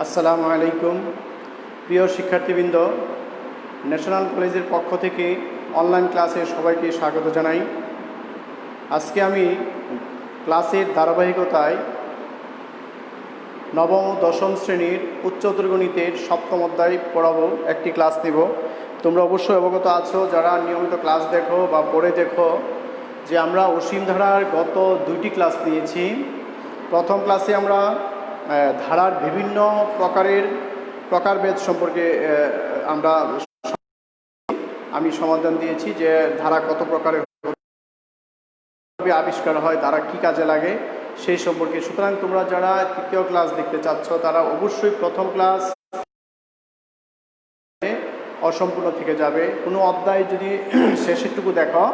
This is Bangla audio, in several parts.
আসসালামু আলাইকুম প্রিয় শিক্ষার্থীবৃন্দ, ন্যাশনাল কলেজের পক্ষ থেকে অনলাইন ক্লাসে সবাইকে স্বাগত জানাই। আজকে আমি ক্লাসের ধারাবাহিকতায় নবম ও দশম শ্রেণীর উচ্চতর গণিতের সপ্তম অধ্যায় পড়াবো, একটি ক্লাস নেব। তোমরা অবশ্যই অবগত আছো, যারা নিয়মিত ক্লাস দেখো বা পড়ে দেখো, যে আমরা অসীম ধারার গত দুইটি ক্লাস নিয়েছি। প্রথম ক্লাসে আমরা ধারার বিভিন্ন প্রকারভেদ সম্পর্কে আমি সমাধান দিয়েছি, যে ধারা কত প্রকারের আবিষ্কার হয়, ধারা কি কাজে লাগে সেই সম্পর্কে। সুতরাং তোমরা যারা তৃতীয় ক্লাস দেখতে চাচ্ছ, তারা অবশ্যই প্রথম ক্লাস অসম্পূর্ণ থেকে যাবে। কোনো অধ্যায় যদি শেষেরটুকু দেখো,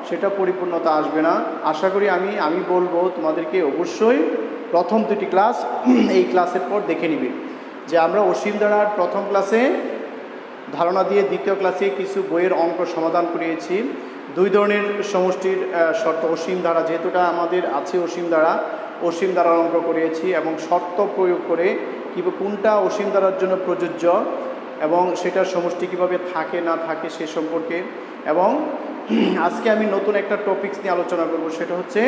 সেটা পরিপূর্ণতা আসবে না। আশা করি আমি বলবো তোমাদেরকে অবশ্যই প্রথম দুটি ক্লাস এই ক্লাসের পর দেখে নিবে। যে আমরা অসীম ধারার প্রথম ক্লাসে ধারণা দিয়ে দ্বিতীয় ক্লাসে কিছু বইয়ের অঙ্ক সমাধান করিয়েছি। দুই ধরনের সমষ্টির শর্ত, অসীম ধারা যেহেতুটা আমাদের আছে, অসীম ধারার অঙ্ক করিয়েছি এবং শর্ত প্রয়োগ করে কোনটা অসীম ধারার জন্য প্রযোজ্য এবং সেটার সমষ্টি কীভাবে থাকে না থাকে সে সম্পর্কে। এবং আজকে আমি নতুন একটা টপিকস নিয়ে আলোচনা করব, সেটা হচ্ছে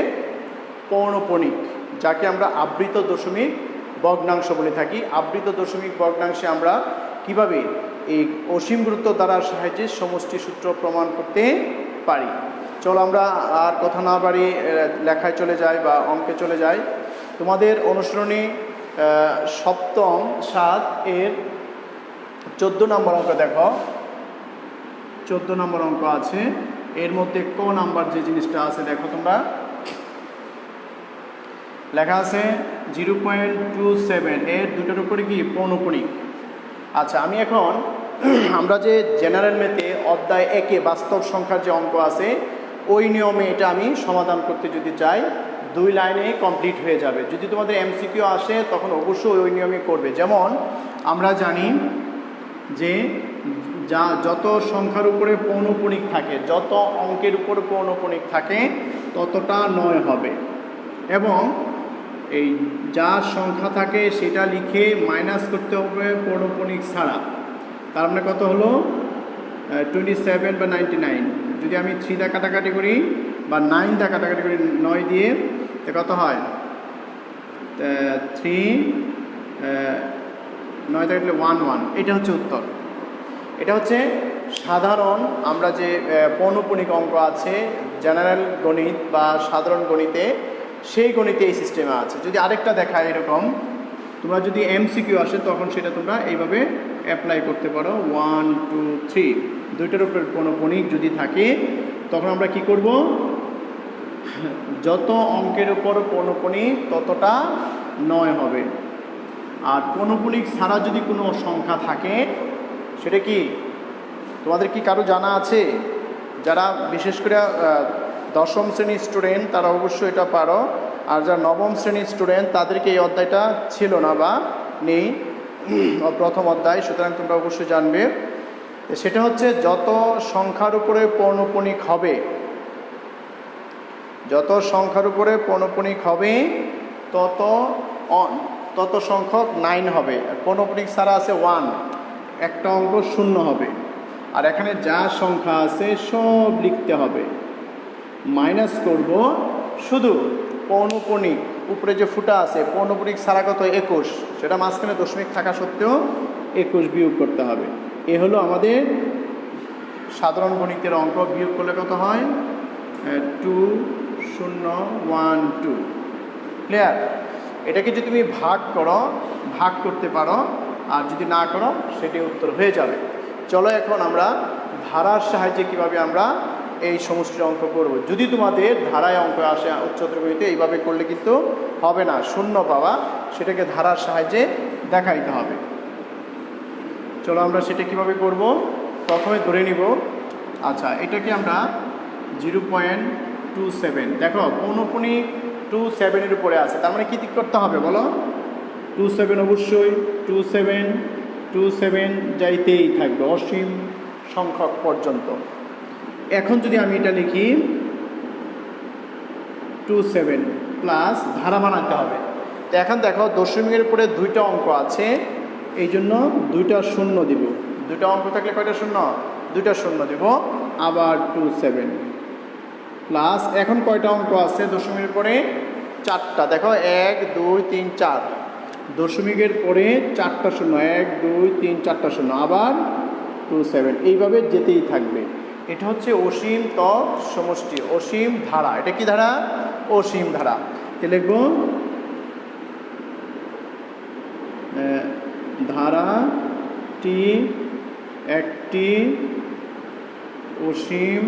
পৌনঃপুনিক, যাকে আমরা আবৃত দশমিক ভগ্নাংশ বলে থাকি। আবৃত দশমিক ভগ্নাংশে আমরা কিভাবে এই অসীম গুরুত্ব দ্বারার সাহায্যে সমষ্টি সূত্র প্রমাণ করতে পারি। চলো আমরা আর কথা না বাড়ি লেখায় চলে যাই বা অঙ্কে চলে যাই। তোমাদের অনুসরণী সপ্তম 7 এর 14 নম্বর অঙ্ক দেখো। 14 নম্বর অঙ্ক আছে, এর মধ্যে ক নাম্বার যে জিনিসটা আছে দেখো তোমরা, লেখা আছে 0.27 এর দুটোর উপরে কি পৌনঃপুনিক। আচ্ছা, আমি এখন আমরা যে জেনারেল ম্যাথে অধ্যায় 1-এ বাস্তব সংখ্যার যে অঙ্ক আছে, ওই নিয়মে এটা আমি সমাধান করতে যদি চাই, 2 লাইনে কমপ্লিট হয়ে যাবে। যদি তোমাদের এমসিকিউ আসে তখন অবশ্যই ওই নিয়মে করবে। যেমন আমরা জানি যে যত সংখ্যার উপরে পৌনঃপুনিক থাকে, যত অঙ্কের উপরে পৌনঃপুনিক থাকে, ততটা 9 হবে। এবং এই যা সংখ্যা থাকে সেটা লিখে মাইনাস করতে হবে পৌনঃপুনিক ছাড়া। তার মানে কত হলো 27 বা 99। যদি আমি 3 দা কাটাকাটি করি বা 9 দা কাটাকাটি করি 9 দিয়ে, কত হয় 3, 9 দা কাটলে 1, এটা হচ্ছে উত্তর। এটা হচ্ছে সাধারণ আমরা যে পৌনঃপুনিক অঙ্ক আছে জেনারেল গণিত বা সাধারণ গণিতে, সেই গণিতে এই সিস্টেমে আছে। যদি আরেকটা দেখায় এরকম, তোমরা যদি এমসিকিউ আসে তখন সেটা তোমরা এইভাবে অ্যাপ্লাই করতে পারো। 1, 2, 3 দুইটার উপর পৌনঃপুনিক যদি থাকে, তখন আমরা কি করব, যত অঙ্কের উপর পৌনঃপুনিক ততটা 9 হবে। আর পৌনঃপুনিক ছাড়া যদি কোনো সংখ্যা থাকে, সেটা কি তোমাদের কি কারো জানা আছে? যারা বিশেষ করে দশম শ্রেণীর স্টুডেন্ট তারা অবশ্যই এটা পারো, আর যারা নবম শ্রেণীর স্টুডেন্ট তাদেরকে এই অধ্যায়টা ছিল না বা নেই, প্রথম অধ্যায়, সুতরাং তোমরা অবশ্যই জানবে। সেটা হচ্ছে যত সংখ্যার উপরে পৌনঃপুনিক হবে, যত সংখ্যার উপরে পৌনঃপুনিক হবে তত সংখ্যক 9 হবে। পৌনঃপুনিক ছাড়া আছে 1, একটা অঙ্ক 0 হবে। আর এখানে যা সংখ্যা আছে সব লিখতে হবে, মাইনাস করব শুধু পৌনঃপুনিক উপরে যে ফুটা আছে, পৌনঃপুনিক ছাড়া কত 21, সেটা মাঝখানে দশমিক থাকা সত্ত্বেও 21 বিয়োগ করতে হবে। এ হলো আমাদের সাধারণ গণিতের অঙ্ক। বিয়োগ করলে কত হয় 2012। ক্লিয়ার? এটাকে যদি তুমি ভাগ করতে পারো, আর যদি না করো সেটি উত্তর হয়ে যাবে। চলো এখন আমরা ধারার সাহায্যে কিভাবে আমরা এই সমষ্টির অঙ্ক করব। যদি তোমাদের ধারায় অঙ্ক আসে উচ্চতর গণিতে, এইভাবে করলে কিন্তু হবে না, 0 পাওয়া, সেটাকে ধারার সাহায্যে দেখাইতে হবে। চলো আমরা সেটা কিভাবে করব। প্রথমে ধরে নিব, আচ্ছা এটাকে আমরা 0.27, দেখো পৌনঃপুনিক 27 এর উপরে আছে, তার মানে কি দিক করতে হবে বলো, 27 অবশ্যই 27 যাইতেই থাকবে অসীম সংখ্যক পর্যন্ত। এখন যদি আমি এটা লিখি 27 প্লাস ধারা বানাতে হবে, তো এখন দেখো দশমিকের উপরে দুইটা অঙ্ক আছে, এই জন্য দুইটা শূন্য দিব। দুইটা অঙ্ক থাকলে কয়টা শূন্য? দুইটা শূন্য দিব। আবার 27 প্লাস এখন কয়টা অঙ্ক আছে দশমিকের পরে? চারটা। দেখো 1 2 3 4, দশমিকের পরে চারটা শূন্য, 1 2 3 4টা শূন্য, আবার 27, এইভাবে যেতেই থাকবে। এটা হচ্ছে অসীম তৎ সমষ্টি, অসীম ধারা। এটা কি ধারা? অসীম ধারা। লিখব ধারাটি একটি অসীম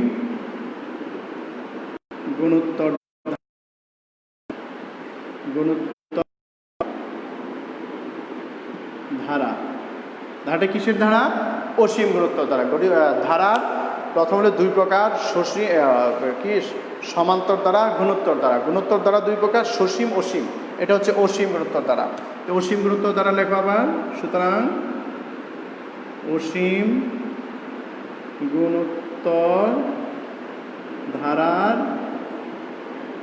গুণোত্তর ধারা। ধারাটা কিসের ধারা? অসীম গুণোত্তর ধারা। ধারার প্রথম হলো দুই প্রকার, সমান্তর দ্বারা, গুণোত্তর দ্বারা। গুণোত্তর দ্বারা দুই প্রকার, সসীম অসীম। এটা হচ্ছে অসীম গুণোত্তর দ্বারা। তো অসীম গুণোত্তর দ্বারা লেখো আবার। সুতরাং অসীম গুণোত্তর ধারার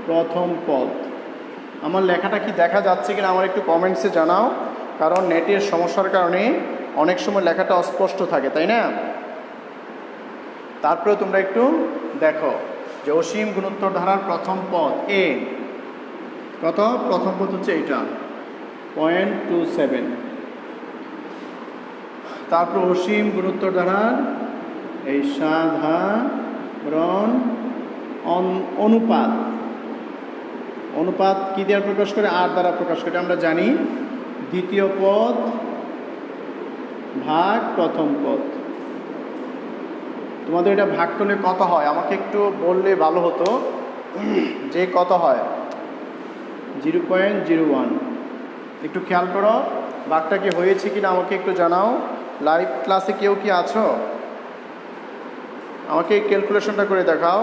প্রথম পদ। আমার লেখাটা কি দেখা যাচ্ছে কিনা আমার একটু কমেন্টসে জানাও, কারণ নেটের সমস্যার কারণে অনেক সময় লেখাটা অস্পষ্ট থাকে, তাই না? তারপরে তোমরা একটু দেখো যে অসীম গুণোত্তর ধারার প্রথম পদ এ কত? প্রথম পদ হচ্ছে এইটা 0.27। তারপর অসীম গুণোত্তর ধারার এই সাধারণ অনুপাত। অনুপাত কি দ্বারা প্রকাশ করে? আর দ্বারা প্রকাশ করে, আমরা জানি। দ্বিতীয় পদ ভাগ প্রথম পদ। তোমাদের এটা ভাগ করলে কত হয় আমাকে একটু বললে ভালো হতো, যে কত হয়? 0.01। একটু খেয়াল করো ভাগটা কি হয়েছে কিনা আমাকে একটু জানাও। লাইভ ক্লাসে কেউ কি আছো? আমাকে এই ক্যালকুলেশনটা করে দেখাও।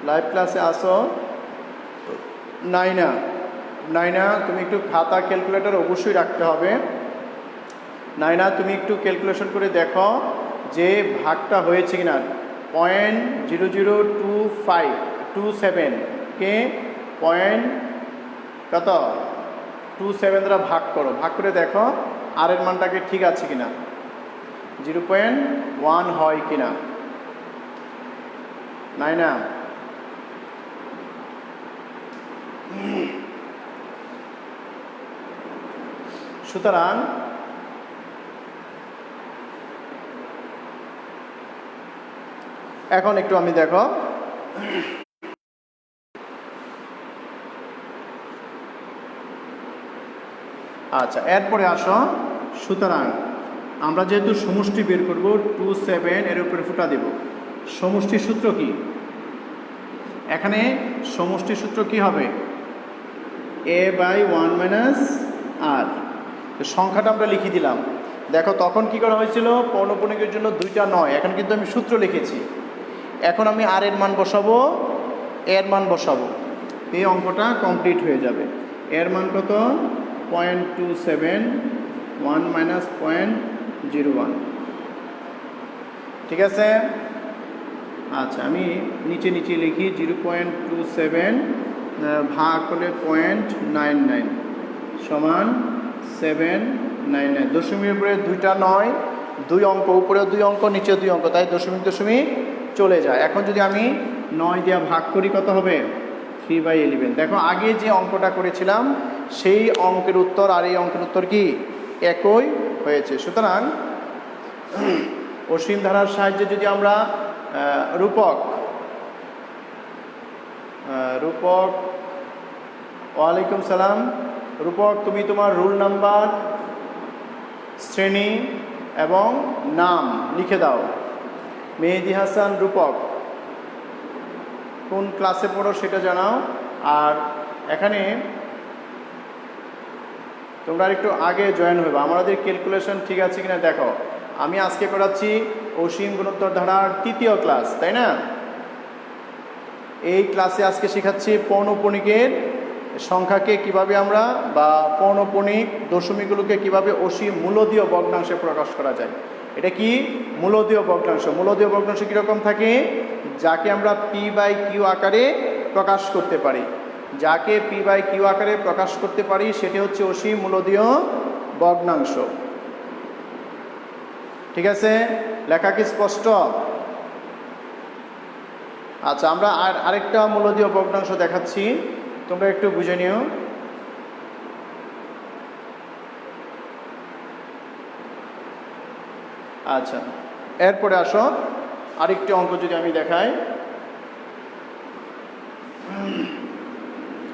লাইভ ক্লাসে আসো। নাইনা তুমি একটু খাতা ক্যালকুলেটর অবশ্যই রাখতে হবে। নাইনা তুমি একটু ক্যালকুলেশন করে দেখো যে ভাগটা হয়েছে কিনা। 0.002527 কে কত 27 দ্বারা ভাগ করো। ভাগ করে দেখো আর এর মানটাকে ঠিক আছে কিনা, 0.1 হয় কিনা। নাইনা সুতরাং এখন একটু আমি দেখো আচ্ছা এরপরে আসো। সুতরাং আমরা যেহেতু সমষ্টি বের করব 27 এর উপরে ফুটা দেব। সমষ্টির সূত্র কি? এখানে সমষ্টির সূত্র কি হবে? a/1 - r। সংখ্যাটা আমরা লিখে দিলাম। দেখো তখন কি করা হয়েছিল? পৌনঃপুনিকের জন্য 2টা নয়, এখন কিন্তু আমি সূত্র লিখেছি। এখন আমি আর এর মান বসাবো, এর মান বসাবো, এই অঙ্কটা কমপ্লিট হয়ে যাবে। এর মান কত? 0.27, 1 - 0.01। ঠিক আছে। আচ্ছা আমি নিচে লিখি 0.27 ভাগ করলে 0.99 সমান 799। দশমিকের উপরে 2টা নয়, 2 অঙ্ক, উপরে 2 অঙ্ক নিচে 2 অঙ্ক, তাই দশমিক চলে যায়। এখন যদি আমি 9 দিয়ে ভাগ করি কত হবে? 3/11। দেখো আগে যে অঙ্কটা করেছিলাম সেই অঙ্কের উত্তর আর এই অঙ্কের উত্তর কি একই হয়েছে। সুতরাং অসীম ধারার সাহায্যে যদি আমরা রূপক ওয়ালাইকুম সালাম। রূপক তুমি তোমার রোল নাম্বার, শ্রেণী এবং নাম লিখে দাও। মেহেদি হাসান রূপক, কোন ক্লাসে পড়ো সেটা জানাও। আর এখানে তোমরা একটু আগে জয়েন হবে। আমাদের ক্যালকুলেশন ঠিক আছে কিনা দেখো। আমি আজকে করাচ্ছি অসীম গুণোত্তর ধারার 3য় ক্লাস, তাই না? এই ক্লাসে আজকে শেখাচ্ছি পৌনঃপুনিকের সংখ্যাকে কিভাবে আমরা বা পৌনঃপুনিক দশমিকগুলোকে কিভাবে অসীম মূলদীয় ভগ্নাংশে প্রকাশ করা যায়। এটা কি? মূলদীয় ভগ্নাংশ। মূলদীয় ভগ্নাংশ কীরকম থাকে? যাকে আমরা পি বাই কিউ আকারে প্রকাশ করতে পারি, যাকে পি বাই কিউ আকারে প্রকাশ করতে পারি সেটি হচ্ছে অসীম মূলদীয় ভগ্নাংশ। ঠিক আছে, লেখা কি স্পষ্ট? আচ্ছা, আমরা আরেকটা মূলদীয় ভগ্নাংশ দেখাচ্ছি, তোমরা একটু বুঝে নিও। আচ্ছা, এরপরে আসো আরেকটি অঙ্ক যদি আমি দেখাই।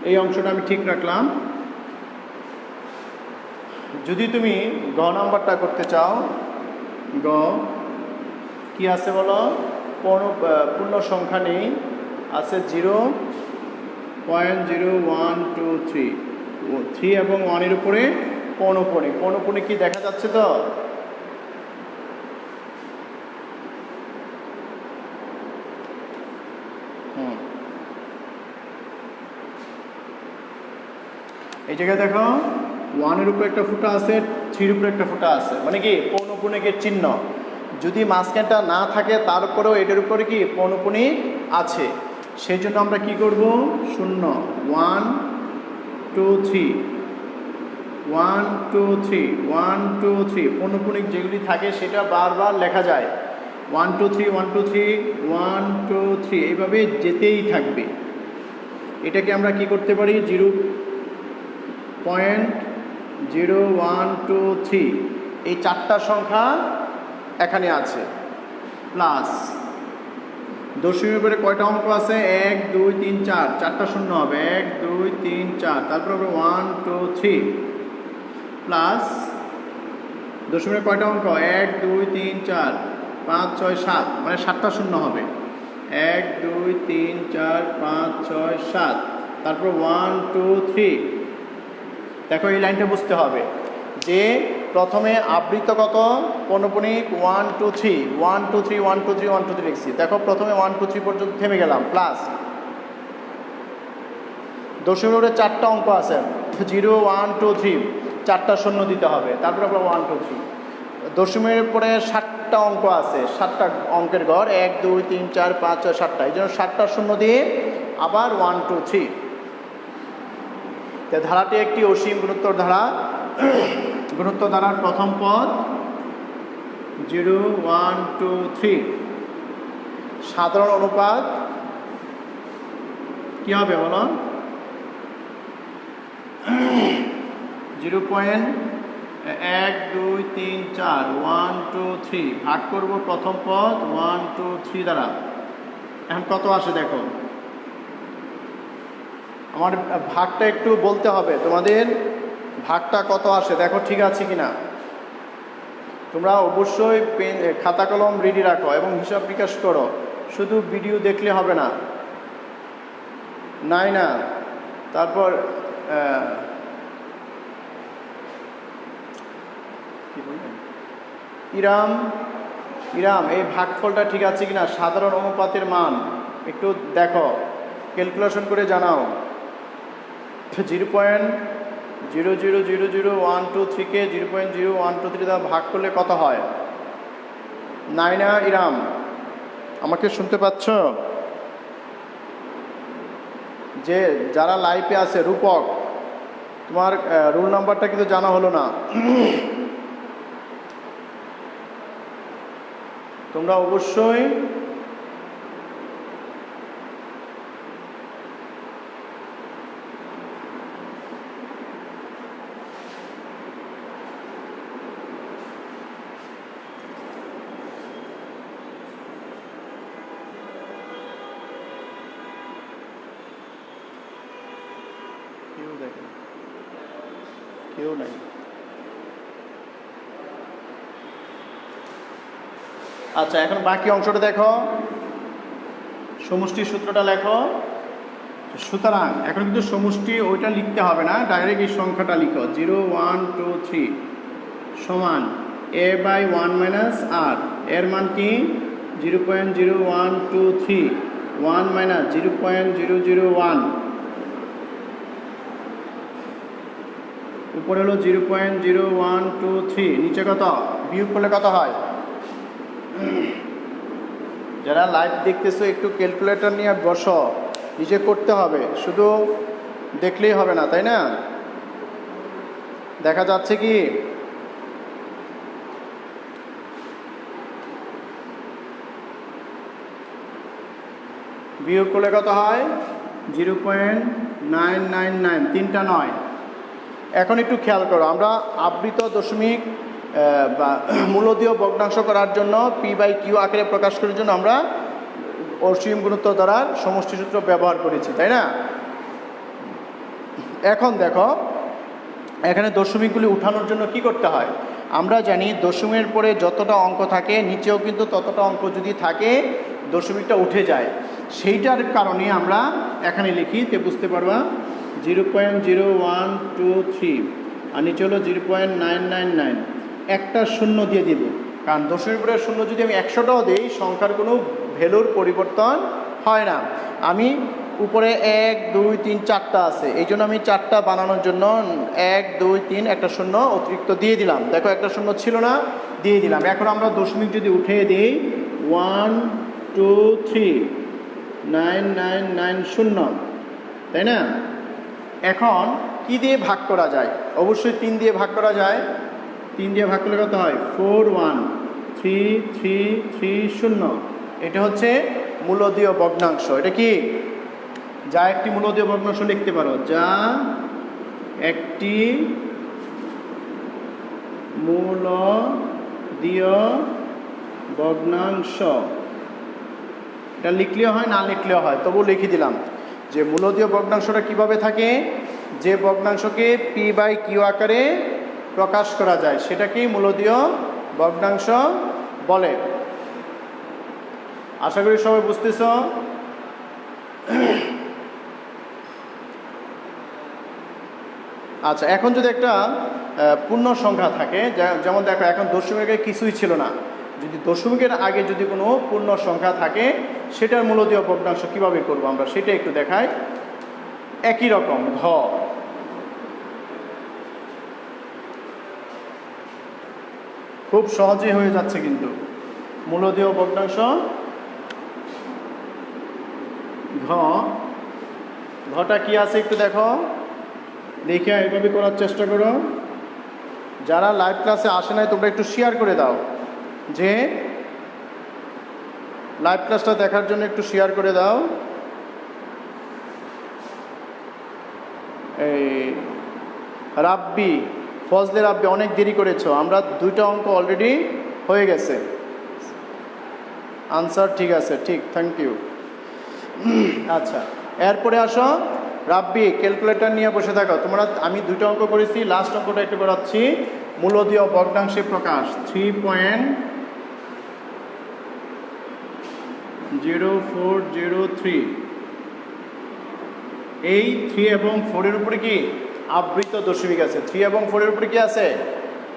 এই অংশটা আমি ঠিক রাখলাম। যদি তুমি গ নাম্বারটা করতে চাও, গ কি আছে বলো? পূর্ণ সংখ্যা নেই, আছে 0.0123, 3 এবং 1-এর উপরে পৌনঃপুণি। পৌনঃপুণি কি দেখা যাচ্ছে তো? এই জায়গায় দেখো 1-এর উপরে একটা ফুটা আছে, 3-এর উপরে একটা ফুটা আছে, মানে কি পৌনঃপুণিকের চিহ্ন। যদি মাঝখানটা না থাকে তারপরেও এটার উপরে কি পৌনঃপুণি আছে, সেই জন্য আমরা কি করব? 0 1 2 3 1 2 3 1 2 3 পৌনঃপুণিক যেগুলি থাকে সেটা বারবার লেখা যায়। 1 2 3 1 2 3 1 2 3 এইভাবে যেতেই থাকবে। এটাকে আমরা কি করতে পারি? 0.0123 এই চারটা সংখ্যা এখানে আছে, প্লাস দশমিকের উপরে কয়টা অঙ্ক আছে? 1 2 3 4, চারটা শূন্য হবে, 1 2 3 4, তারপর হবে 1 2 3, প্লাস দশমিকের কয়টা অঙ্ক? 1 2 3 4 5 6 7, মানে 7টা শূন্য হবে, 1 2 3 4 5 6 7, তারপর 1 2 3। দেখো এই লাইনটা বুঝতে হবে যে প্রথমে আবৃত্ত কত? পৌনঃপুণিক 1 2 3 1 2 3 1 2 3 1 2 3 লিখছি। দেখো প্রথমে 1 2 3 পর্যন্ত থেমে গেলাম, প্লাস দশমিকের উপরে চারটা অঙ্ক আছে, 0 1 2 3, চারটা শূন্য দিতে হবে, তারপরে আবার 1 2 3। দশমিকের উপরে 7টা অঙ্ক আছে, 7টা অঙ্কের ঘর, 1 2 3 4 5 6 7টা, এই জন্য 7টা শূন্য দিয়ে আবার 1 2 3। ধারাটি একটি অসীম গুণোত্তর ধারা। গুণোত্তর ধারার প্রথম পদ 0 1 2 3। সাধারণ অনুপাত কি হবে বলো? 0.1 2 3 4 1 2 3 ভাগ করব প্রথম পদ 1 2 3 দ্বারা। এখন কত আসে দেখো, আমার ভাগটা একটু বলতে হবে তোমাদের, ভাগটা কত আসে দেখো ঠিক আছে কিনা। তোমরা অবশ্যই পেন খাতা কলম রেডি রাখো এবং হিসাব বিকাশ করো, শুধু ভিডিও দেখলে হবে না। নাই না, তারপর ইরাম ইরাম এই ভাগফলটা ঠিক আছে কিনা, সাধারণ অনুপাতের মান একটু দেখো, ক্যালকুলেশন করে জানাও। 0.0000123 কে 0.0123 দ্বারা ভাগ করলে কত হয়? নাইনা ইরাম, আমাকে শুনতে পাচ্ছ? যে যারা লাইভে আছে, রূপক তোমার রুল নাম্বারটা কিন্তু জানা হলো না। তোমরা অবশ্যই কেউ নাই। আচ্ছা, এখন বাকি অংশটা দেখো, সমষ্টির সূত্রটা লেখো। সুতরাং এখন কিন্তু সমষ্টি ওইটা লিখতে হবে না, ডাইরেক্ট এই সংখ্যাটা লিখো, 0 1 2 3 সমান a/1 - r। এর মান কি? 0.0123 1 - 0.001, উপরে হলো 0.0123, নিচে কত? বিয়োগ করলে কত হয়? যারা লাইভ দেখতেছো একটু ক্যালকুলেটর নিয়ে বসো, নিজে করতে হবে, শুধু দেখলেই হবে না, তাই না? দেখা যাচ্ছে কি? বিয়োগ করলে কত হয়? 0.999, 3টা 9। এখন একটু খেয়াল করো, আমরা আবৃত দশমিক বা মূলদীয় ভগ্নাংশ করার জন্য P/Q আকারে প্রকাশ করার জন্য আমরা অসীম গুণোত্তর দ্বারার সমষ্টি সূত্র ব্যবহার করেছি, তাই না? এখন দেখো, এখানে দশমিকগুলি উঠানোর জন্য কি করতে হয়? আমরা জানি দশমিকের পরে যতটা অঙ্ক থাকে নিচেও কিন্তু ততটা অঙ্ক যদি থাকে দশমিকটা উঠে যায়। সেইটার কারণে আমরা এখানে লিখি, তে বুঝতে পারবা। 0.0123 আর নিচে হলো 0.999। একটা শূন্য দিয়ে দিব, কারণ দশমিকের পরে শূন্য যদি আমি 100টাও দিই সংখ্যার কোনো ভ্যালুর পরিবর্তন হয় না। আমি উপরে 1 2 3 4টা আছে, এই জন্য আমি 4টা বানানোর জন্য 1 2 3 একটা শূন্য অতিরিক্ত দিয়ে দিলাম। দেখো একটা শূন্য ছিল না, দিয়ে দিলাম। এখন আমরা দশমিক যদি উঠে দিই 1 2 3 9 9 9 0, তাই না? এখন কি দিয়ে ভাগ করা যায়? অবশ্যই 3 দিয়ে ভাগ করা যায়। 3 দিয়ে ভাগ করলে কত হয়? 4 1 3 3 3 0। এটা হচ্ছে মূলদীয় ভগ্নাংশ। এটা কি? যা একটি মূলদীয় ভগ্নাংশ লিখতে পারো, যা একটি মূলদীয় ভগ্নাংশ। এটা লিখলেও হয়, না লিখলেও হয়, তবু লিখে দিলাম যে মূলদীয় ভগ্নাংশটা কিভাবে থাকে। যে ভগ্নাংশকে P/Q আকারে প্রকাশ করা যায় সেটাকেই মূলদীয় ভগ্নাংশ বলে। আশা করি সবাই বুঝতেছ। আচ্ছা, এখন যদি একটা পূর্ণ সংখ্যা থাকে, যেমন দেখো এখন দশমিকের কিছুই ছিল না, যদি দশমিকের আগে যদি কোনো পূর্ণ সংখ্যা থাকে সেটার মূলদীয় ভগ্নাংশ কিভাবে করব আমরা সেটা একটু দেখাই। একই রকম ঘ, খুব সহজেই হয়ে যাচ্ছে কিন্তু মূলদীয় ভগ্নাংশ ঘ। ঘটা কি আছে একটু দেখো, দেখে এইভাবে করার চেষ্টা করো। যারা লাইভ ক্লাসে আসে নাই তোমরা একটু শেয়ার করে দাও, যে লাইভ ক্লাসটা দেখার জন্য একটু শেয়ার করে দাও। এই রাব্বি, ফজলে রাব্বি, অনেক দেরি করেছো, আমরা 2টা অঙ্ক অলরেডি হয়ে গেছে। আনসার ঠিক আছে, ঠিক, থ্যাংক ইউ। আচ্ছা, এরপরে আসো রাব্বি, ক্যালকুলেটর নিয়ে বসে থাকো তোমরা। আমি 2টা অঙ্ক করেছি, লাস্ট অঙ্কটা একটু করাচ্ছি। মূলদীয় ভগ্নাংশে প্রকাশ 3.0403। এই 3 এবং 4-এর উপরে কি আবৃত দশমিক আছে? 3 এবং 4-এর উপরে কি আছে?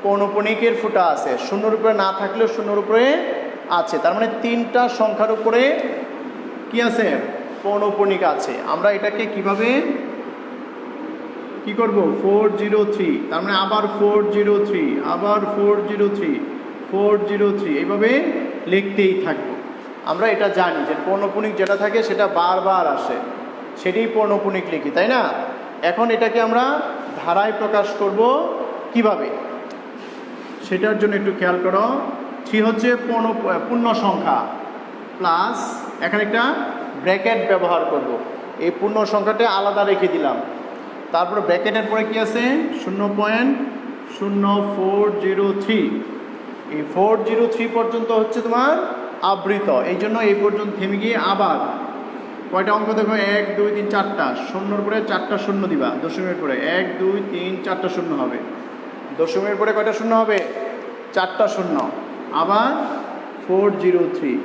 পৌনঃপুনিকের ফুটা আছে। শূন্যর উপরে না থাকলেও শূন্যর উপরে আছে, তার মানে 3টা সংখ্যার উপরে কি আছে? পৌনঃপুনিক আছে। আমরা এটাকে কিভাবে কি করব? 403, তার মানে আবার 403, আবার 403, 403, এইভাবে লিখতেই থাকবো। আমরা এটা জানি যে পৌনঃপুনিক যেটা থাকে সেটা বারবার আসে, সেটাই পৌনঃপুনিক লিখি, তাই না? এখন এটাকে আমরা ধারায় প্রকাশ করব কিভাবে সেটার জন্য একটু খেয়াল করো। 3 হচ্ছে পূর্ণ সংখ্যা, প্লাস এখানে একটা ব্র্যাকেট ব্যবহার করব। এই পূর্ণ সংখ্যাটা আলাদা রেখে দিলাম, তারপরে ব্র্যাকেটের পরে কি আছে? 0.0403। এই 403 পর্যন্ত হচ্ছে তোমার আবৃত, এই জন্য এই পর্যন্ত থেমে গিয়ে আবার কয়টা অঙ্ক দেখো? 1 2 3 4টা, শূন্যর পরে 4টা শূন্য দিবা। দশমিকের পরে 1 2 3 4টা শূন্য হবে। দশমিকের পরে কয়টা শূন্য হবে? 4টা শূন্য। আবার 403।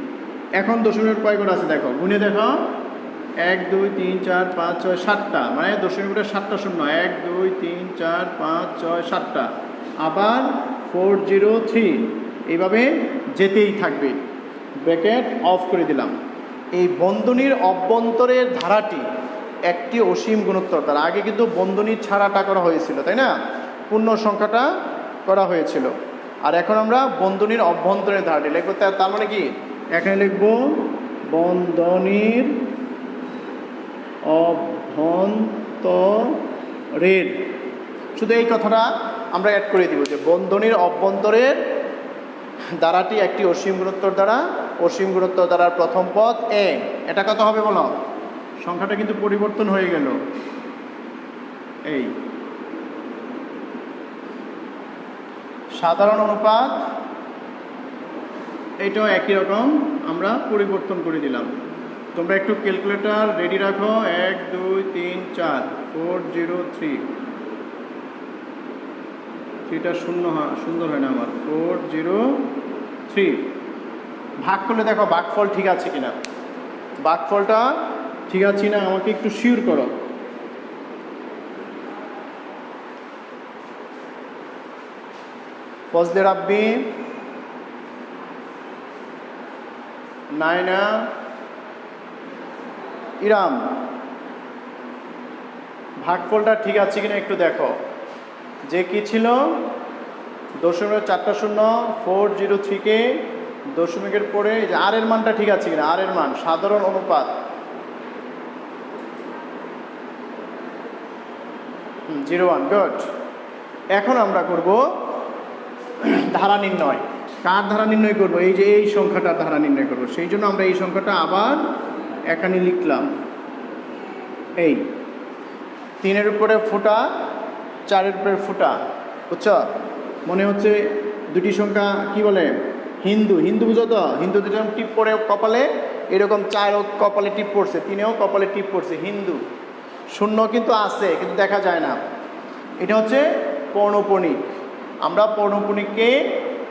এখন দশমিকের কয় করে আছে দেখো, গুনে দেখো। 1 2 3 4 5 6 7টা, মানে দশমিকের পরে 7টা শূন্য। 1 2 3 4 5 6 7টা। আবার 403, এইভাবে যেতেই থাকবে। ব্র্যাকেট অফ করে দিলাম। এই বন্ধনীর অভ্যন্তরের ধারাটি একটি অসীম গুণোত্তর দ্বারা, আগে কিন্তু বন্ধনী ছাড়াটা করা হয়েছিল, তাই না? পূর্ণ সংখ্যাটা করা হয়েছিল, আর এখন আমরা বন্ধনীর অভ্যন্তরের ধারাটি লিখব। তার মানে কি এখানে লিখব বন্ধনীর অভ্যন্তরের, শুধু এই কথাটা আমরা অ্যাড করে দিব যে বন্ধনীর অভ্যন্তরের দ্বারাটি একটি অসীম গুণোত্তর দ্বারা, অসীম গুণোত্তর দ্বারার প্রথম পদ এ। এটা কত হবে বলো? সংখ্যাটা কিন্তু পরিবর্তন হয়ে গেল। এই সাধারণ অনুপাত এইটাও একই রকম আমরা পরিবর্তন করে দিলাম। তোমরা একটু ক্যালকুলেটর রেডি রাখো। 1 2 3 4 403, 3টা সুন্দর হয় না আমার, 403 ভাগ করলে দেখো ভাগফল ঠিক আছে কিনা, ভাগফলটা ঠিক আছে না আমাকে একটু শিওর করো। ফজলে রাব্বি, নাইনা, ইরাম, ভাগফলটা ঠিক আছে কিনা একটু দেখো। যে কি ছিল 0.4 কে দশমিকের পরে যে আর এর মানটা ঠিক আছে কিনা, আর এর মান সাধারণ অনুপাত 01, গুড। এখন আমরা করব ধারা নির্ণয়। কার ধারা নির্ণয় করব? এই যে এই সংখ্যাটার ধারা নির্ণয় করব। সেই জন্য আমরা এই সংখ্যাটা আবার এখানে লিখলাম। এই 3-এর উপরে ফুটা, 4-এর উপরে ফুটা, বুঝছো? মনে হচ্ছে দুটি সংখ্যা কি বলে, হিন্দু, হিন্দু বুঝো তো? হিন্দুদের যেমন টিপ পড়ে কপালে, এরকম 4ও কপালে টিপ পড়ছে, 3-এও কপালে টিপ পড়ছে, হিন্দু। শূন্য কিন্তু আছে কিন্তু দেখা যায় না। এটা হচ্ছে পৌনঃপুনিক। আমরা পৌনঃপুনিককে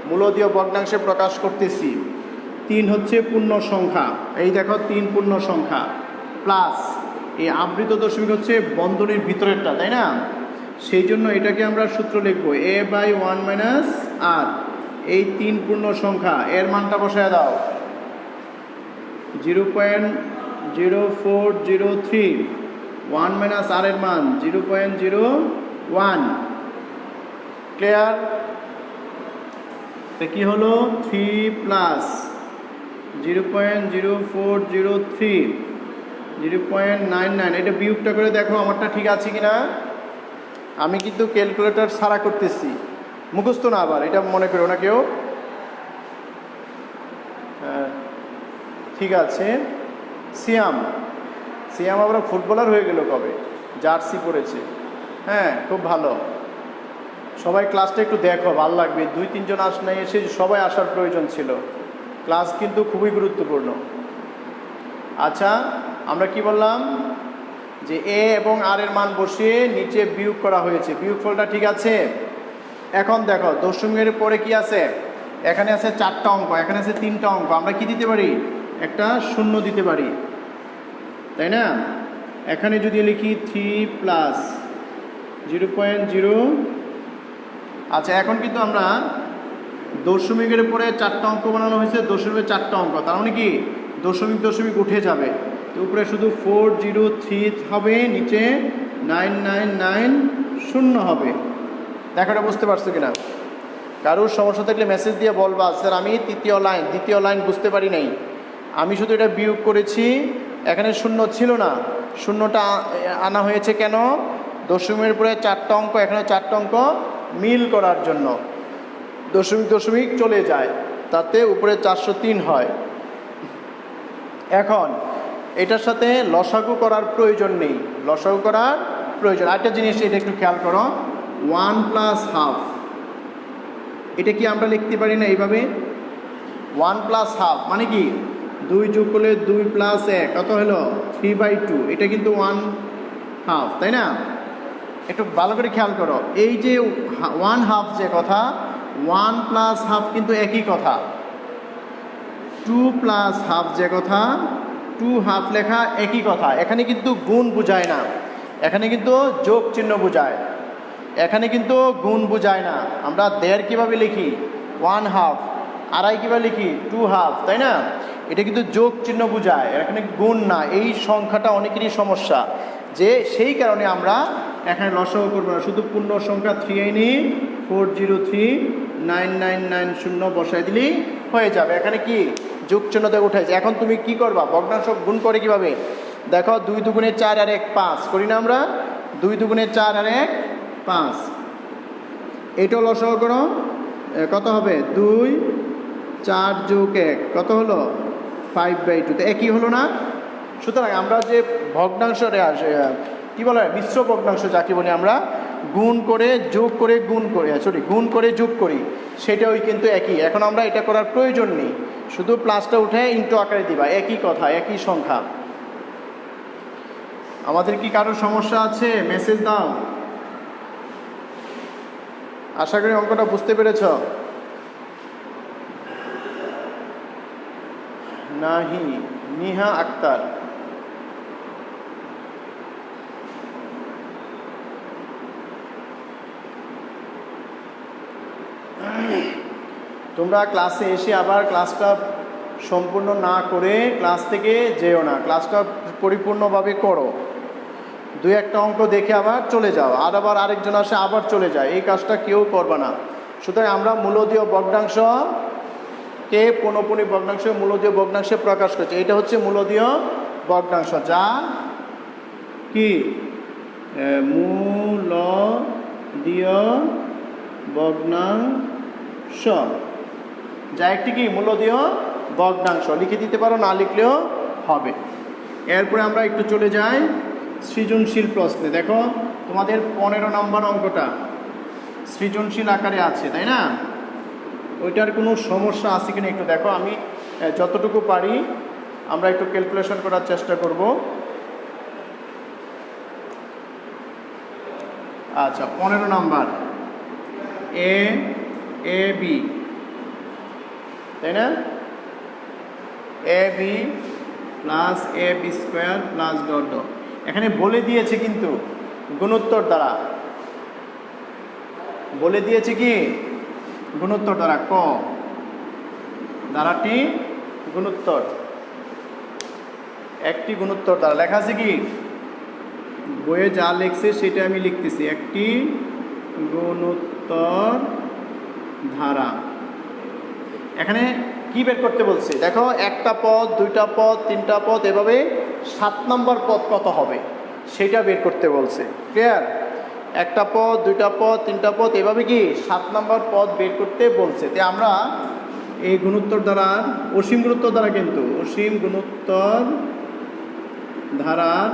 মূলদীয় ভগ্নাংশে প্রকাশ করতেছি। 3 হচ্ছে পূর্ণ সংখ্যা, এই দেখো 3 পূর্ণ সংখ্যা, প্লাস এই আবৃত দশমিক হচ্ছে বন্ধনীর ভিতরেরটা, তাই না? সেই জন্য এটাকে আমরা সূত্র লিখব a/1 - r। এই 3 পূর্ণ সংখ্যা এর মানটা বসায় দাও 0.0403, 1 - r এর মান 0.01। ক্লিয়ার? তো কি হলো 3 + 0.0403 0.99। এটা বিয়োগটা করে দেখো আমারটা ঠিক আছে কিনা। আমি কিন্তু ক্যালকুলেটর ছাড়া করতেছি, মুখস্থ না আবার, এটা মনে করো না কেউ। ঠিক আছে। সিয়াম আবার ফুটবলার হয়ে গেল কবে, জার্সি পরেছে। হ্যাঁ, খুব ভালো। সবাই ক্লাসটা একটু দেখো, ভালো লাগবে। 2-3 জন নাই এসে সবাই আসার প্রয়োজন ছিল। ক্লাস কিন্তু খুবই গুরুত্বপূর্ণ। আচ্ছা, আমরা কি বললাম যে এ এবং আর এর মান বসিয়ে নিচে বিয়োগ করা হয়েছে, বিয়োগফলটা ঠিক আছে। এখন দেখো দশমিকের পরে কি আছে, এখানে আছে 4টা অঙ্ক, এখানে আছে 3টা অঙ্ক। আমরা কি দিতে পারি? একটা শূন্য দিতে পারি, তাই না? এখানে যদি লিখি 3 + 0.0। আচ্ছা, এখন কিন্তু আমরা দশমিকের পরে 4টা অঙ্ক বানানো হয়েছে, দশমিকের 4টা অঙ্ক, তার মানে কি দশমিক উঠে যাবে। তো উপরে শুধু 403 হবে, নিচে 9990 হবে। দেখো এটা বুঝতে পারছো কিনা? কারোর সমস্যা থাকলে মেসেজ দিয়ে বলবা, স্যার আমি দ্বিতীয় লাইন বুঝতে পারি নাই, আমি শুধু এটা বিয়োগ করেছি, এখানে শূন্য ছিল না, শূন্যটা আনা হয়েছে কেন? দশমিকের পরে 4টা অঙ্ক, এখানে 4টা অঙ্ক মিল করার জন্য দশমিক চলে যায়, তাতে উপরে 403 হয়। এখন এটার সাথে লসাগু করার প্রয়োজন নেই, লসাগু করার প্রয়োজন। আরেকটা জিনিস এটা একটু খেয়াল করো, 1 + ½ এটা কি আমরা লিখতে পারি না এইভাবে? 1 + ½ মানে কি 2 যোগ করলে 2 + 1 কত হলো 3/2। এটা কিন্তু 1/2, তাই না? একটু ভালো করে খেয়াল করো, এই যে 1/2 যে কথা, 1 + ½ কিন্তু একই কথা। 2 + ½ যে কথা, 2/2 লেখা একই কথা। এখানে কিন্তু গুণ বোঝায় না, এখানে কিন্তু যোগ চিহ্ন বোঝায়, এখানে কিন্তু গুণ বোঝায় না। আমরা 1.5 কীভাবে লিখি? 1/2। 2.5 কীভাবে লিখি? 2/2, তাই না? এটা কিন্তু যোগ চিহ্ন বোঝায়, এখানে গুণ না। এই সংখ্যাটা অনেকেরই সমস্যা, যে সেই কারণে আমরা এখানে লসাগু করবো না, শুধু পূর্ণ সংখ্যা 3 এনে 4039990 বসাই দিলেই হয়ে যাবে। এখানে কি যোগ চিহ্নতে উঠাইছে। এখন তুমি কি করবা, ভগ্নাংশ গুণ করে কিভাবে দেখো, 2 দুগুণে 4 আর 1 5 করি না আমরা, 2 দুগুণে 4 আর 1 5, এটাও লসাগু করো, কত হবে 2 4 যোগ 1 কত হলো 5/2, তো একই হলো না। সুতরাং আমরা যে ভগ্নাংশ কি বলে মিশ্র ভগ্নাংশ যাকে বলি আমরা, গুণ করে যোগ করে গুণ করে গুণ করে যোগ করি, সেটাও কিন্তু একই। এখন আমরা এটা করার প্রয়োজন নেই, শুধু প্লাসটা উঠে ইন্টু আকারে দিবা, একই কথা একই সংখ্যা। আমাদের কি কারোর সমস্যা আছে, মেসেজ দাও। আশা করি অঙ্কটা বুঝতে পেরেছ। নাহি নিহা আক্তার, তোমরা ক্লাসে এসে আবার ক্লাসটা সম্পূর্ণ না করে ক্লাস থেকে যেও না, ক্লাসটা পরিপূর্ণভাবে করো। 2-1টা অঙ্ক দেখে আবার চলে যাও, আর আবার আরেকজন আসে আবার চলে যায়, এই কাজটা কেউ করবে না। সুতরাং আমরা মূলদীয় ভগ্নাংশকে পুনঃপুনি ভগ্নাংশ মূলদীয় ভগ্নাংশে প্রকাশ করছি। এটা হচ্ছে মূলদীয় ভগ্নাংশ, যা কি মূলদীয় ভগ্নাংশ, যা একটি কি মূলদীয় ভগ্নাংশ। লিখে দিতে পারো, না লিখলেও হবে। এরপরে আমরা একটু চলে যাই সৃজনশীল প্রশ্নে। দেখো তোমাদের 15 নম্বর অঙ্কটা সৃজনশীল আকারে আছে, তাই না? ওইটার কোনো সমস্যা আছে কিনা একটু দেখো। আমি যতটুকু পারি আমরা একটু ক্যালকুলেশন করার চেষ্টা করব। আচ্ছা, 15 নম্বর এ বি, তাই না? A B plus A B square plus dot dot. এখানে বলে দিয়েছে কিন্তু গুণোত্তর দ্বারা, বলে দিয়েছে কি গুণোত্তর দ্বারা, ক দ্বারাটি গুণোত্তর, একটি গুণোত্তর দ্বারা লেখা আছে কি বইয়ে যা লিখছে সেটা আমি লিখতেছি, একটি গুণোত্তর ধারা। এখানে কি বের করতে বলছে দেখো, একটা পদ, 2টা পদ, 3টা পদ, এভাবে 7 নম্বর পদ কত হবে সেটা বের করতে বলছে। ক্লিয়ার? একটা পদ, 2টা পদ, 3টা পদ, এভাবে কি 7 নম্বর পদ বের করতে বলছে। তাই আমরা এই গুণোত্তর দ্বারার, অসীম গুণোত্তর দ্বারা, কিন্তু অসীম গুণোত্তর ধারার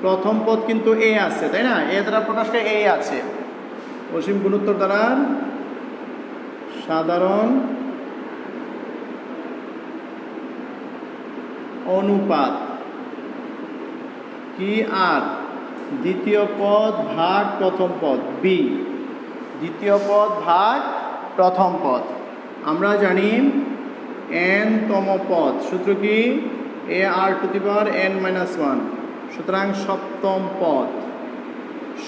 প্রথম পদ কিন্তু এ আছে, তাই না? এ দ্বারা প্রকাশ করে এ আছে। অসীম গুণোত্তর দ্বারার সাধারণ অনুপাত কি, আর দ্বিতীয় পদ ভাগ প্রথম পদ বি, দ্বিতীয় পদ ভাগ প্রথম পদ। আমরা জানি n তম পদ সূত্র কি, এ আর টু দি পাওয়ার n-1, সুতরাং সপ্তম পদ।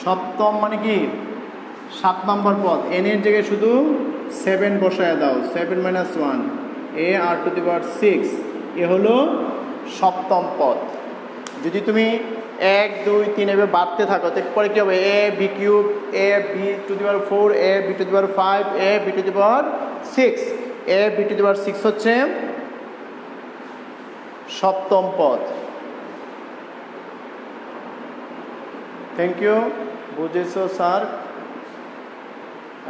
সপ্তম মানে কি 7 নম্বর পদ, n এর জায়গায় শুধু 7 বসায় দাও, 7-1, এ আর টু দি পাওয়ার 6, এ হলো সপ্তম পদ। যদি তুমি 1 2 3 এভাবে বাড়তে থাকো, তারপরে কী হবে, A B cube, A B to the power 4, A B to the power 5, A B to the power 6, A B to the power 6 হচ্ছে সপ্তম পদ। থ্যাংক ইউ, বুঝেছো স্যার?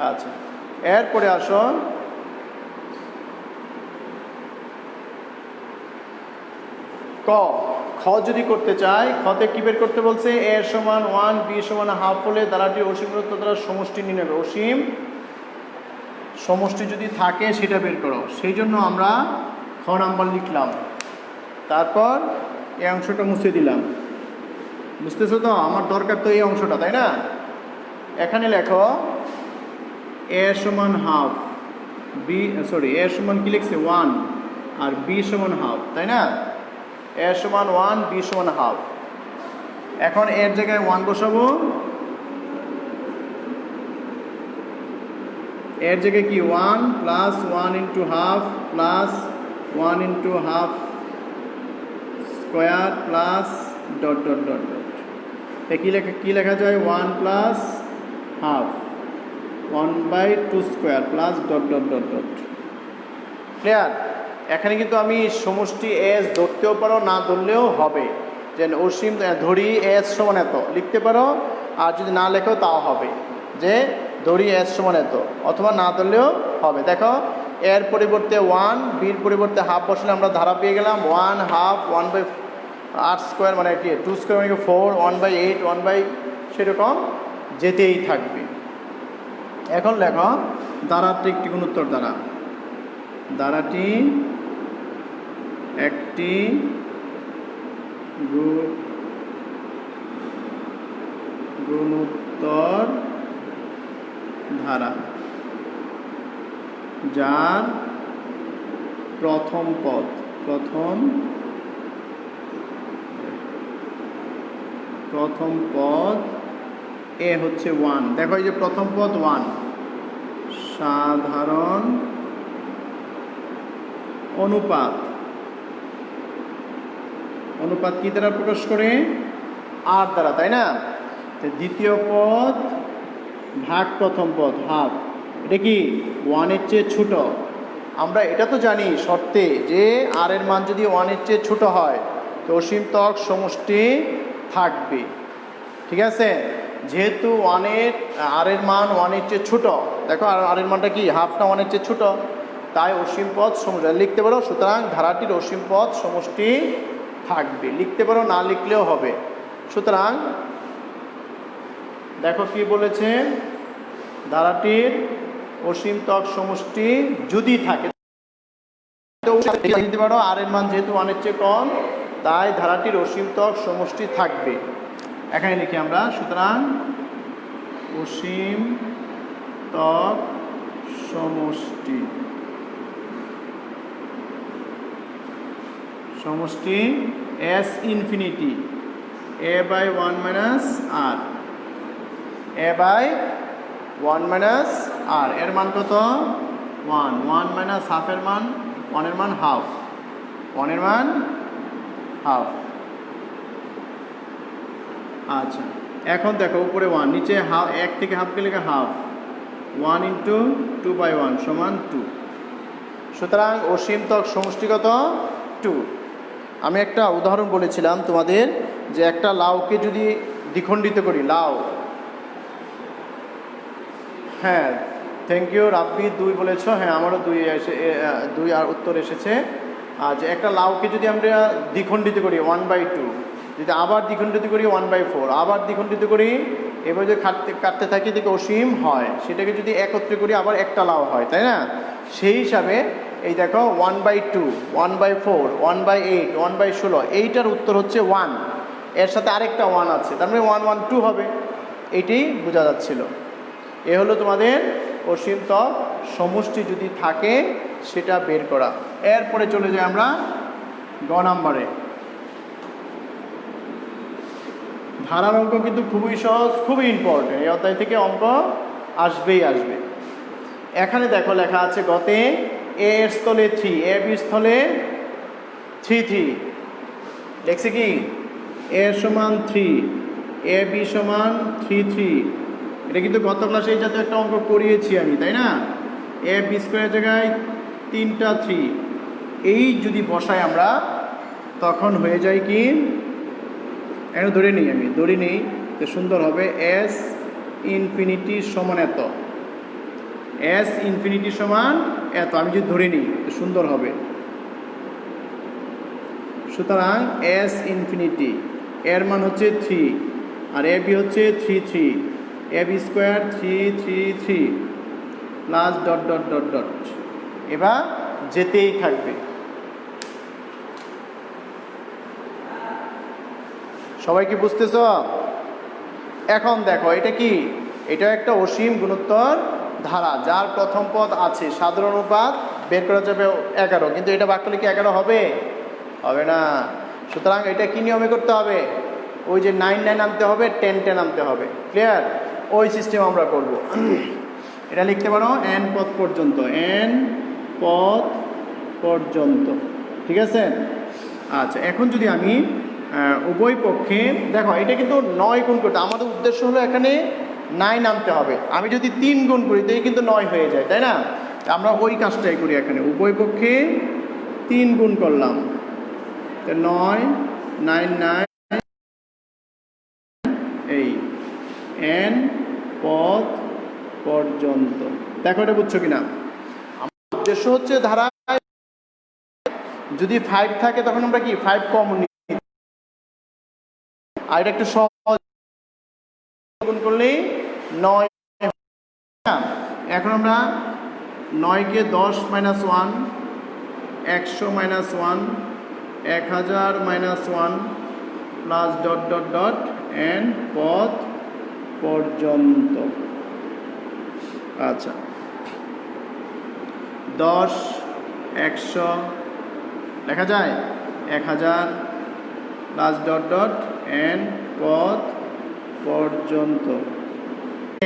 আচ্ছা, এরপরে আসো খ যদি করতে চাই, খতে কি বের করতে বলছে, এ সমান 1, বি সমান হাফ হলে দ্বারাটি অসীম গুণোত্তর দ্বারা সমষ্টি নিয়ে নেবে। অসীম সমষ্টি যদি থাকে সেটা বের করো। সেই জন্য আমরা খ নাম্বার লিখলাম, তারপর এই অংশটা মুছে দিলাম। বুঝতেছো তো? আমার দরকার তো এই অংশটা, তাই না? এখানে লেখো এ সমান হাফ, বি এ সমান কি লিখছে 1 আর বি সমান হাফ, তাই না? এ সমান 1, বি সমান হাফ। এখন এর জায়গায় 1 বসাবো, এর জায়গায় কি 1 plus 1 into half plus 1 into half square plus dot dot dot dot. কি লেখা যায়, 1 plus half 1/2 square plus dot dot dot dot. Clear? এখানে কিন্তু আমি সমষ্টি এস ধরতেও পারো, না ধরলেও হবে। যে অসীম ধরি এস সমান এত লিখতে পারো, আর যদি না লেখো তাও হবে, যে ধরি এস সমান এত, অথবা না ধরলেও হবে। দেখো এর পরিবর্তে 1, বির পরিবর্তে হাফ বসলে আমরা ধারা পেয়ে গেলাম 1/2, 1/8² মানে কি 2² মানে 4, 1/8, 1/ সেরকম যেতেই থাকবে। এখন লেখো দ্বারাটি একটি গুণোত্তর দ্বারা, দ্বারাটি একটি গুণোত্তর ধারা যার প্রথম পদ এ হচ্ছে 1। দেখো এই যে প্রথম পদ 1, সাধারণ অনুপাত কি দ্বারা প্রকাশ করে? আর দ্বারা, তাই না? দ্বিতীয় পদ ভাগ প্রথম পদ হাফ, এটা কি 1-এর চেয়ে ছোট। আমরা এটা তো জানি শর্তে যে আর এর মান যদি 1-এর চেয়ে ছোট হয় তো অসীম ত্বক সমষ্টি থাকবে। ঠিক আছে? যেহেতু আর এর মান 1-এর চেয়ে ছোট, দেখো আর এর মানটা কি হাফটা 1-এর চেয়ে ছোট, তাই অসীম পদ সমষ্টি লিখতে পারো। সুতরাং ধারাটির অসীম পদ সমষ্টি থাকবে, লিখতে পারো, না লিখলেও হবে। সুতরাং দেখো কি বলেছে, ধারাটির অসীম ত্বক সমষ্টি যদি থাকে লিখতে পারো, আর এর মান যেহেতু 1-এর চেয়ে কম তাই ধারাটির অসীম ত্বক সমষ্টি থাকবে। এখানে লিখি আমরা, সুতরাং অসীম ত্বক সমষ্টি S infinity a/1 - r, a/1 - r এর মান কত? 1, 1 - হাফ এর মান 1 এর মান হাফ, 1 এর মান হাফ। আচ্ছা, এখন দেখো উপরে 1, নিচে হাফ, 1 থেকে হাফকে লেখা হাফ, 1 × 2/1 = 2। সুতরাং অসীম ত্বক সমষ্টিগত 2। আমি একটা উদাহরণ বলেছিলাম তোমাদের, যে একটা লাউকে যদি দ্বিখণ্ডিত করি, লাউ, হ্যাঁ থ্যাংক ইউ রাব্বি 2 বলেছ, হ্যাঁ আমারও 2 আর উত্তর এসেছে। আর যে একটা লাউকে যদি আমরা দ্বিখণ্ডিত করি 1/2, যদি আবার দ্বিখণ্ডিত করি 1/4, আবার দ্বিখণ্ডিত করি, এবার যদি কাটতে থাকি থেকে অসীম হয়, সেটাকে যদি একত্রে করি আবার একটা লাউ হয়, তাই না? সেই হিসাবে এই দেখো 1/2, 1/4, 1/8, 1/16, এইটার উত্তর হচ্ছে 1। এর সাথে আরেকটা 1 আছে, তার মানে 1, 1, 2 হবে। এটি বোঝা যাচ্ছিল। এ হলো তোমাদের অসীম ত্বক সমষ্টি যদি থাকে সেটা বের করা। এরপরে চলে যাই আমরা গ নাম্বারে। ধারার অঙ্ক কিন্তু খুবই সহজ, খুবই ইম্পর্টেন্ট। এই অধ্যায় থেকে অঙ্ক আসবেই আসবে। এখানে দেখো লেখা আছে গতে এ এর স্থলে 3, এ বি স্থলে 3, দেখছি কি এ সমান 3, এ বি সমান 3। এটা কিন্তু গত ক্লাসে এই জাতীয় একটা অঙ্ক করিয়েছি আমি, তাই না? এ বি স্কোয়ারের জায়গায় 3টা 3, এই যদি বসাই আমরা তখন হয়ে যায় কি, এখন ধরে নিই তো সুন্দর হবে এস ইনফিনিটি সমান এত, এস ইনফিনিটি সমান এত, আমি যদি ধরে নিই তো সুন্দর হবে। সুতরাং এস ইনফিনিটি এর মান হচ্ছে 3, আর এ বি হচ্ছে 3, এ বি স্কোয়ার 3 প্লাস ... এবার যেতেই থাকবে। সবাই কি বুঝতেছ? এখন দেখো এটা কি, এটা একটা অসীম গুণোত্তর ধারা যার প্রথম পদ আছে সাধারণ অনুপাত, বের করা যাবে 11, কিন্তু এটা ভাগ করলে কি 11 হবে? হবে না। সুতরাং এটা কি নিয়মে করতে হবে? ওই যে 9 আনতে হবে, 10 আনতে হবে। ক্লিয়ার? ওই সিস্টেম আমরা করব। এটা লিখতে পারো n পদ পর্যন্ত, ঠিক আছে? আচ্ছা, এখন যদি আমি উভয় পক্ষে দেখো, এটা কিন্তু 9 গুণ করতে, আমাদের উদ্দেশ্য হলো এখানে 9 আনতে হবে। আমি যদি 3 গুণ করি তাই কিন্তু 9 হয়ে যায়, তাই না? আমরা ওই কাজটাই করি এখানে, উভয় পক্ষে 3 গুণ করলাম, 9 9 9 এই n পদ পর্যন্ত। দেখো এটা বুঝছো কিনা? আমার উদ্দেশ্য হচ্ছে ধারায় যদি 5 থাকে তখন আমরা কি 5 কমন নিই, আর এটা একটু সহজ গুণ করলেই 9। এখন আমরা 9 কে 10 - 1, 100 - 1, 1000 - 1 plus dot dot dot n পদ পর্যন্ত। আচ্ছা, 10 100 লেখা যায়, 1000 প্লাস ডট ডট n পদ পর্যন্ত,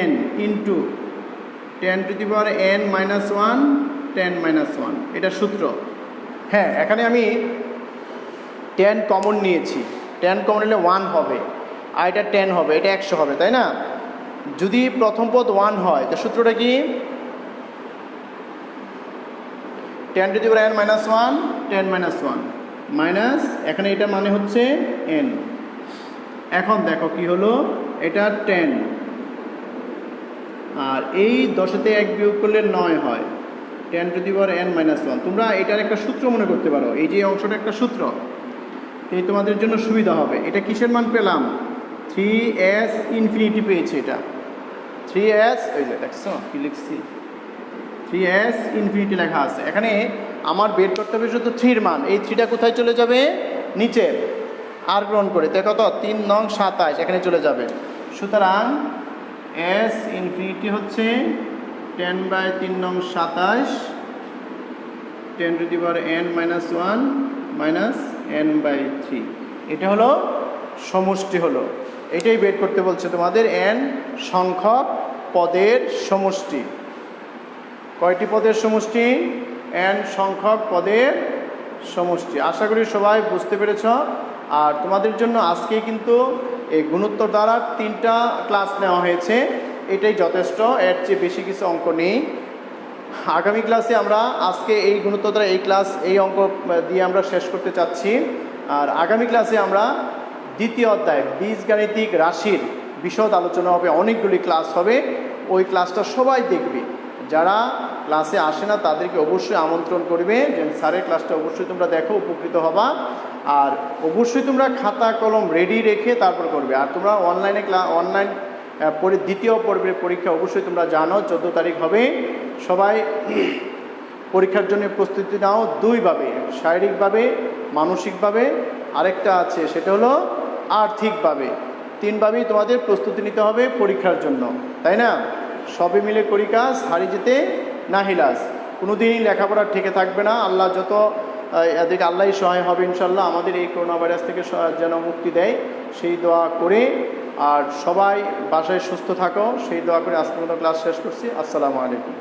n into 10 two the power n - 1, 10 - 1, এটা সূত্র। হ্যাঁ, এখানে আমি 10 কমন নিয়েছি, 10 কমন নিলে 1 হবে, আর এটা 10 হবে, এটা 100 হবে, তাই না? যদি প্রথম পদ 1 হয় তো সূত্রটা কি? 10 two the power n - 1, 10 - 1 minus, এখানে এটা মানে হচ্ছে n। এখন দেখো কি হলো, এটা 10, আর এই 10-তে 1 বিয়োগ করলে 9 হয়, 10 টু দি পাওয়ার n - 1। তোমরা এটার একটা সূত্র মনে করতে পারো, এই যে অংশটা একটা সূত্র, এই তোমাদের জন্য সুবিধা হবে। এটা কিসের মান পেলাম? 3s ইনফিনিটি পেয়েছি, এটা 3s, ওই যে দেখছো কি লিখছি, 3s ইনফিনিটি লেখা আছে। এখানে আমার বের করতে হবে শুধু 3 এর মান, এই 3টা কোথায় চলে যাবে? নিচে আর গ্রহণ করে, দেখো তো 3 নং 27 এখানে চলে যাবে। সুতরাং s ইনফিনিটি হচ্ছে 10/3 নং 27, 10 two the power n - 1 minus n/3। এটা হলো সমষ্টি, হলো এটাই বের করতে বলছে তোমাদের, n সংখ্যক পদের সমষ্টি। কয়টি পদের সমষ্টি? n সংখ্যক পদের সমষ্টি। আশা করি সবাই বুঝতে পেরেছ। আর তোমাদের জন্য আজকে কিন্তু এই গুণোত্তর দ্বারা 3টা ক্লাস নেওয়া হয়েছে, এটাই যথেষ্ট, এর চেয়ে বেশি কিছু অঙ্ক নেই। আগামী ক্লাসে আমরা আজকে এই গুণোত্তর দ্বারা এই অঙ্ক দিয়ে আমরা শেষ করতে চাচ্ছি। আর আগামী ক্লাসে আমরা দ্বিতীয় অধ্যায় বীজগাণিতিক রাশির বিশদ আলোচনা হবে, অনেকগুলি ক্লাস হবে, ওই ক্লাসটা সবাই দেখবে। যারা ক্লাসে আসে না তাদেরকে অবশ্যই আমন্ত্রণ করবে যে স্যারের ক্লাসটা অবশ্যই তোমরা দেখো, উপকৃত হবা। আর অবশ্যই তোমরা খাতা কলম রেডি রেখে তারপর করবে। আর তোমরা অনলাইন দ্বিতীয় পর্বের পরীক্ষা অবশ্যই তোমরা জানো 14 তারিখ হবে। সবাই পরীক্ষার জন্য প্রস্তুতি নাও, 2ভাবে, শারীরিকভাবে, মানসিকভাবে, আরেকটা আছে সেটা হলো আর্থিকভাবে। 3ভাবেই তোমাদের প্রস্তুতি নিতে হবে পরীক্ষার জন্য, তাই না? সবে মিলে করি কাজ, হারি যেতে নাহিলাজ। কোনোদিনই লেখাপড়া ঠেকে থাকবে না। আল্লাহ এদিকে আল্লাহই সহায় হবে ইনশাল্লাহ। আমাদের এই করোনা ভাইরাস থেকে যেন মুক্তি দেয় সেই দোয়া করে, আর সবাই বাসায় সুস্থ থাকো সেই দোয়া করে আজকের মতো ক্লাস শেষ করছি। আসসালামু আলাইকুম।